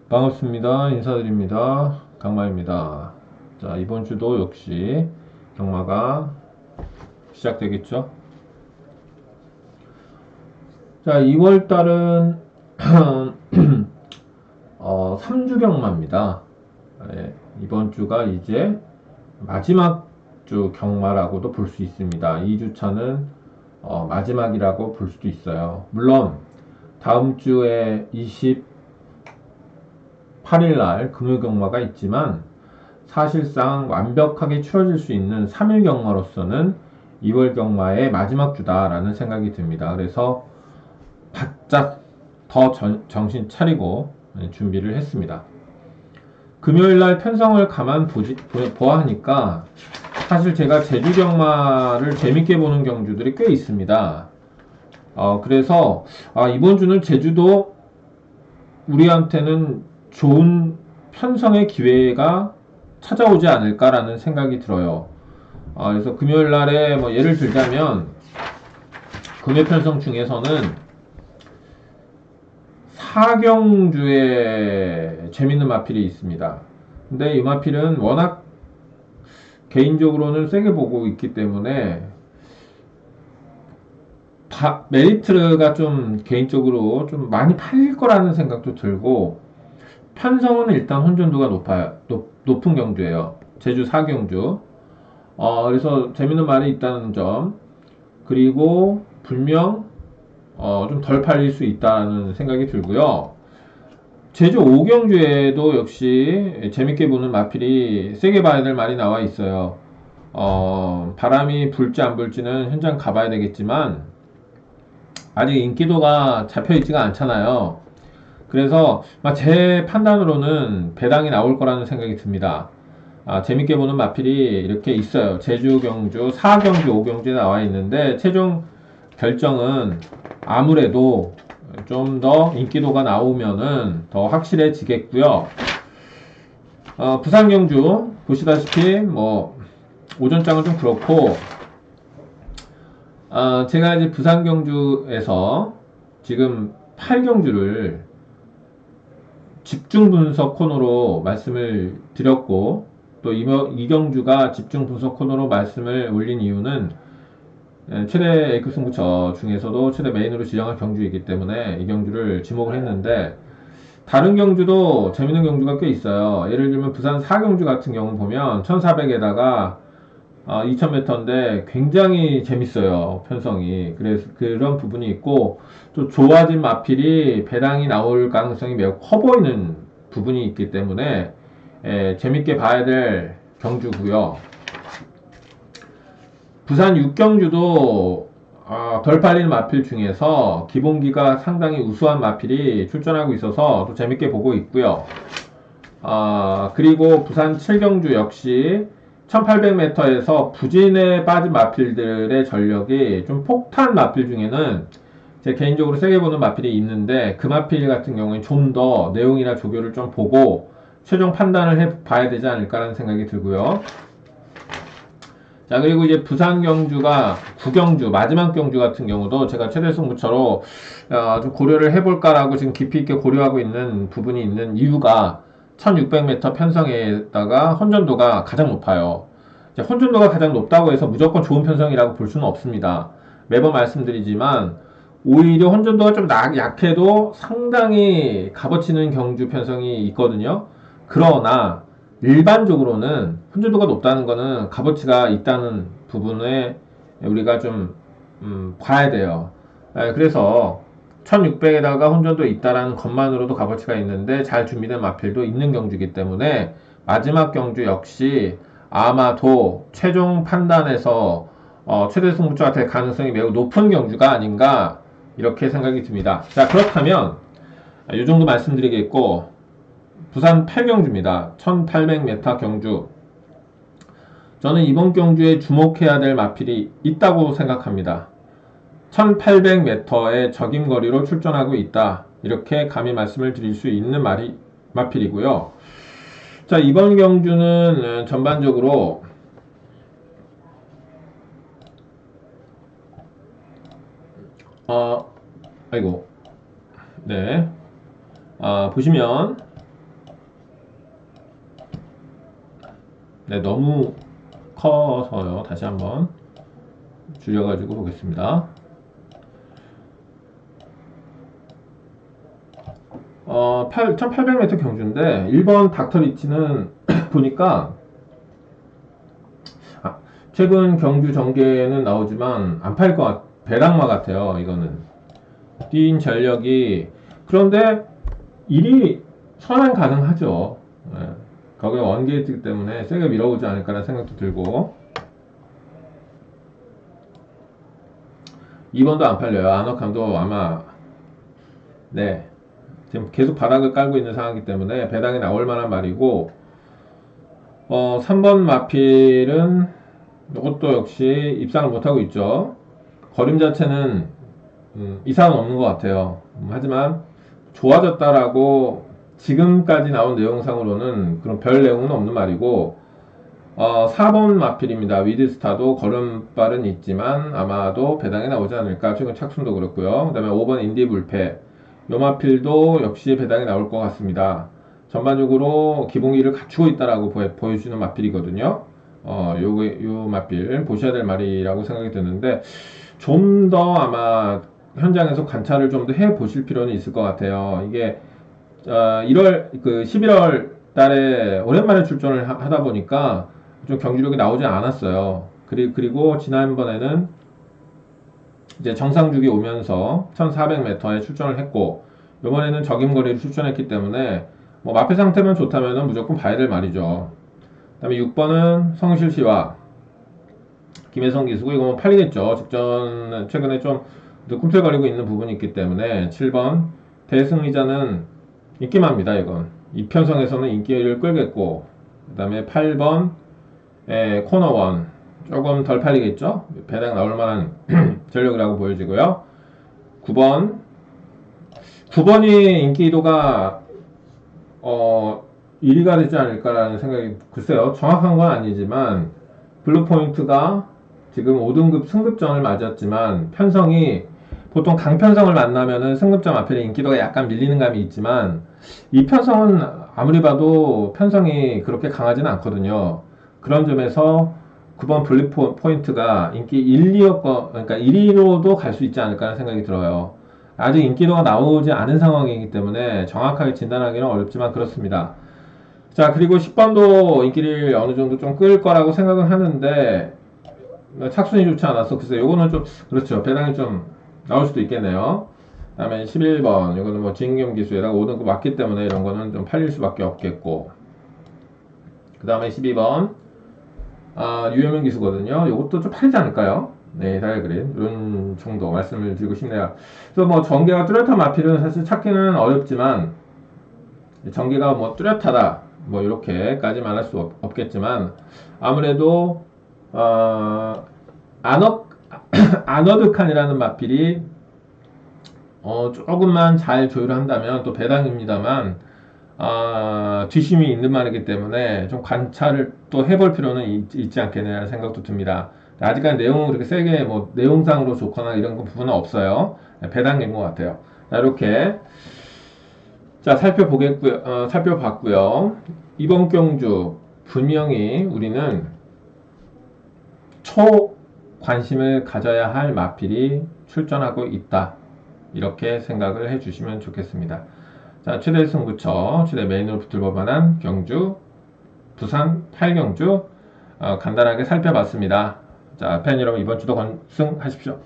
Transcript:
반갑습니다. 인사드립니다. 강마입니다. 자, 이번 주도 역시 경마가 시작되겠죠? 자, 2월 달은 3주 경마입니다. 예, 이번 주가 이제 마지막 주 경마라고도 볼 수 있습니다. 2주차는 마지막이라고 볼 수도 있어요. 물론 다음 주에 28일 날 금요 경마가 있지만 사실상 완벽하게 치러질 수 있는 3일 경마로서는 2월 경마의 마지막 주다라는 생각이 듭니다. 그래서 바짝 더 정신 차리고 준비를 했습니다. 금요일날 편성을 보아하니까 사실 제가 제주 경마를 재밌게 보는 경주들이 꽤 있습니다. 그래서 이번 주는 제주도 우리한테는 좋은 편성의 기회가 찾아오지 않을까라는 생각이 들어요. 그래서 금요일 날에 뭐 예를 들자면 금요 편성 중에서는 사경주에 재밌는 마필이 있습니다. 근데 이 마필은 워낙 개인적으로는 세게 보고 있기 때문에 메리트가 좀 개인적으로 좀 많이 팔릴 거라는 생각도 들고, 편성은 일단 혼전도가 높은 경주예요. 제주 사경주. 그래서 재밌는 말이 있다는 점, 그리고 불명 좀 덜 팔릴 수 있다는 생각이 들고요. 제주 오경주에도 역시 재밌게 보는 마필이 세게 봐야 될 말이 나와 있어요. 바람이 불지 안 불지는 현장 가봐야 되겠지만 아직 인기도가 잡혀 있지가 않잖아요. 그래서 제 판단으로는 배당이 나올 거라는 생각이 듭니다. 재밌게 보는 마필이 이렇게 있어요. 제주 경주, 4경주, 5경주에 나와 있는데 최종 결정은 아무래도 좀 더 인기도가 나오면은 더 확실해지겠고요. 부산 경주 보시다시피 뭐 오전장은 좀 그렇고, 제가 이제 부산 경주에서 지금 8경주를 집중 분석 코너로 말씀을 드렸고, 또 이경주가 집중 분석 코너로 말씀을 올린 이유는 최대 A급 승부처 중에서도 최대 메인으로 지정한 경주이기 때문에 이 경주를 지목을 했는데, 다른 경주도 재밌는 경주가 꽤 있어요. 예를 들면 부산 4경주 같은 경우 보면 1400에다가 2000m인데 굉장히 재밌어요, 편성이. 그래서 그런 부분이 있고, 또 좋아진 마필이 배당이 나올 가능성이 매우 커 보이는 부분이 있기 때문에 재밌게 봐야 될 경주고요. 부산 6경주도 덜 팔리는 마필 중에서 기본기가 상당히 우수한 마필이 출전하고 있어서 또 재밌게 보고 있고요. 그리고 부산 7경주 역시 1800m에서 부진에 빠진 마필들의 전력이 좀 폭탄 마필 중에는 제 개인적으로 세게 보는 마필이 있는데, 그 마필 같은 경우에 좀 더 내용이나 조교를 좀 보고 최종 판단을 해봐야 되지 않을까라는 생각이 들고요. 자, 그리고 이제 부산 경주가 9경주, 마지막 경주 같은 경우도 제가 최대 승부처로 좀 고려를 해볼까라고 지금 깊이 있게 고려하고 있는 부분이 있는 이유가 1600m 편성에다가 혼전도가 가장 높아요. 이제 혼전도가 가장 높다고 해서 무조건 좋은 편성이라고 볼 수는 없습니다. 매번 말씀드리지만 오히려 혼전도가 좀 약해도 상당히 값어치는 경주 편성이 있거든요. 그러나 일반적으로는 혼준도가 높다는 거는 값어치가 있다는 부분에 우리가 좀 봐야 돼요. 그래서 1600에다가 혼전도 있다라는 것만으로도 값어치가 있는데 잘 준비된 마필도 있는 경주이기 때문에 마지막 경주 역시 아마도 최종 판단에서 최대 승부처가 될 가능성이 매우 높은 경주가 아닌가, 이렇게 생각이 듭니다. 자, 그렇다면 이 정도 말씀드리겠고, 부산 8경주입니다. 1800m 경주. 저는 이번 경주에 주목해야 될 마필이 있다고 생각합니다. 1800m의 적임거리로 출전하고 있다, 이렇게 감히 말씀을 드릴 수 있는 마필이고요. 자, 이번 경주는 전반적으로 아이고, 네, 보시면 네, 너무 커서요. 다시 한번 줄여가지고 보겠습니다. 1800m 경주인데 1번 닥터리치는 보니까 최근 경주 전개는 나오지만 안 팔 것 배당마 같아요. 이거는 뛴 전력이 그런데 일이 선행 가능하죠. 예. 거기에 원게이트이기 때문에 세게 밀어오지 않을까라는 생각도 들고 2번도 안 팔려요. 아너캄도 아마 네 지금 계속 바닥을 깔고 있는 상황이기 때문에 배당이 나올 만한 말이고 3번 마필은 이것도 역시 입상을 못하고 있죠. 걸음 자체는 이상은 없는 것 같아요. 하지만 좋아졌다라고 지금까지 나온 내용상으로는 그런 별 내용은 없는 말이고 4번 마필입니다. 위드스타도 걸음발은 있지만 아마도 배당이 나오지 않을까. 최근 착순도 그렇고요. 그 다음에 5번 인디불패 요 마필도 역시 배당이 나올 것 같습니다. 전반적으로 기본기를 갖추고 있다라고 보여주는 마필이거든요. 요 마필 보셔야 될 말이라고 생각이 드는데 좀 더 아마 현장에서 관찰을 좀 더 해 보실 필요는 있을 것 같아요. 이게 11월 달에 오랜만에 출전을 하다 보니까 좀 경기력이 나오지 않았어요. 그리고 지난번에는 이제 정상주기 오면서 1400m에 출전을 했고, 이번에는 적임거리를 출전했기 때문에 뭐 마페 상태만 좋다면 무조건 봐야 될 말이죠. 그 다음에 6번은 성실시와 김혜성 기수고, 이거 뭐 팔리겠죠. 직전 최근에 좀 꿈틀거리고 있는 부분이 있기 때문에 7번 대승리자는 인기만입니다. 이건 이편성에서는 인기를 끌겠고, 그 다음에 8번 코너원 조금 덜 팔리겠죠. 배당 나올 만한 전력이라고 보여지고요. 9번이 인기도가 1위가 되지 않을까라는 생각이, 글쎄요, 정확한 건 아니지만 블루포인트가 지금 5등급 승급전을 맞았지만 편성이 보통 강편성을 만나면은 승급전 앞에 인기도가 약간 밀리는 감이 있지만 이 편성은 아무리 봐도 편성이 그렇게 강하지는 않거든요. 그런 점에서 9번 블루포인트가 인기 1, 2였고, 그러니까 1위로도 갈 수 있지 않을까 하는 생각이 들어요. 아직 인기도가 나오지 않은 상황이기 때문에 정확하게 진단하기는 어렵지만 그렇습니다. 자, 그리고 10번도 인기를 어느 정도 좀 끌 거라고 생각은 하는데 착순이 좋지 않아서 글쎄 요거는 좀 그렇죠. 배당이 좀 나올 수도 있겠네요. 그 다음에 11번 이거는 뭐 진경 기수에다가 5등급 맞기 때문에 이런 거는 좀 팔릴 수밖에 없겠고, 그 다음에 12번 유효명 기수거든요. 이것도 좀 팔리지 않을까요? 네, 다이어그린 이런 정도 말씀을 드리고 싶네요. 그래서 뭐 전개가 뚜렷한 마필은 사실 찾기는 어렵지만 전개가 뭐 뚜렷하다 뭐 이렇게까지 말할 수 없겠지만 아무래도 아너드칸이라는 마필이 조금만 잘 조율한다면 또 배당입니다만 뒷심이 있는 말이기 때문에 좀 관찰을 또 해볼 필요는 있지 않겠냐는 생각도 듭니다. 아직까지 내용은 그렇게 세게 뭐 내용상으로 좋거나 이런 부분은 없어요. 배당인 것 같아요. 자, 이렇게 자 살펴봤고요. 이번 경주 분명히 우리는 관심을 가져야 할 마필이 출전하고 있다. 이렇게 생각을 해주시면 좋겠습니다. 자, 최대 승부처, 최대 메인으로 붙을 법한 경주, 부산 8경주 간단하게 살펴봤습니다. 자, 팬 여러분 이번 주도 건승하십시오.